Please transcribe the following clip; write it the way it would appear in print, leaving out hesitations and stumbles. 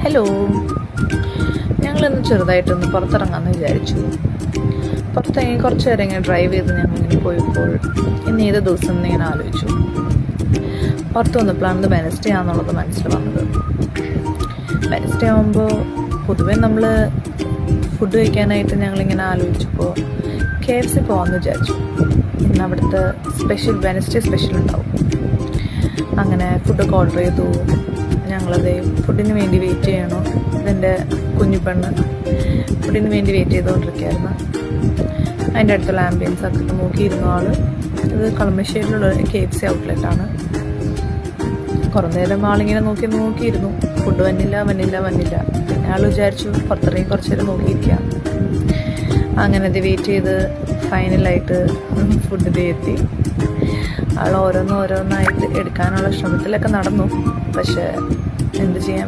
Hello, ഞങ്ങളിന്ന് ചെറുതായിട്ടൊന്ന് പുറത്തിറങ്ങാമെന്ന് വിചാരിച്ചു. പുറത്തിറങ്ങി കുറച്ച് നേരം ഇങ്ങനെ ഡ്രൈവ് ചെയ്ത് ഞങ്ങളിങ്ങനെ പോയപ്പോൾ ഇന്ന് ഏത് ദിവസം എന്നിങ്ങനെ ആലോചിച്ചു. പുറത്ത് വന്നപ്പോഴാണ് ഇത് വെനസ്ഡേ ആണെന്നുള്ളത് മനസ്സിൽ വന്നത്. വെനസ്ഡേ ആകുമ്പോൾ പൊതുവെ നമ്മൾ ഫുഡ് കഴിക്കാനായിട്ട് ഞങ്ങളിങ്ങനെ ആലോചിച്ചപ്പോൾ KFC പോകാമെന്ന് വിചാരിച്ചു. ഇന്ന് അവിടുത്തെ വെനസ്ഡേ സ്പെഷ്യൽ ഉണ്ടാവും. അങ്ങനെ ഫുഡൊക്കെ ഓർഡർ ചെയ്തു. ഞങ്ങളത് ഫുഡിന് വേണ്ടി വെയിറ്റ് ചെയ്യണോ, ഇതെൻ്റെ കുഞ്ഞിപ്പെണ്ണ് ഫുഡിന് വേണ്ടി വെയിറ്റ് ചെയ്തുകൊണ്ടിരിക്കുകയായിരുന്നു. അതിൻ്റെ അടുത്തുള്ള ആംബിയൻസ് ഒക്കെ നോക്കിയിരുന്നു ആൾ. ഇത് കളമശ്ശേരിയിലുള്ള KFC ഔട്ട്ലെറ്റാണ്. കുറേ നേരം ആളിങ്ങനെ നോക്കിയിരുന്നു. ഫുഡ് വന്നില്ല. പിന്നെ ആൾ വിചാരിച്ചു പുറത്തിറങ്ങി കുറച്ച് നേരം നോക്കിയിരിക്കാം. അങ്ങനെ അത് വെയിറ്റ് ചെയ്ത് ഫൈനലായിട്ട് ഫുഡ് എത്തി. ആൾ ഓരോന്നായിട്ട് എടുക്കാനുള്ള ശ്രമത്തിലൊക്കെ നടന്നു. പക്ഷേ എന്ത് ചെയ്യാൻ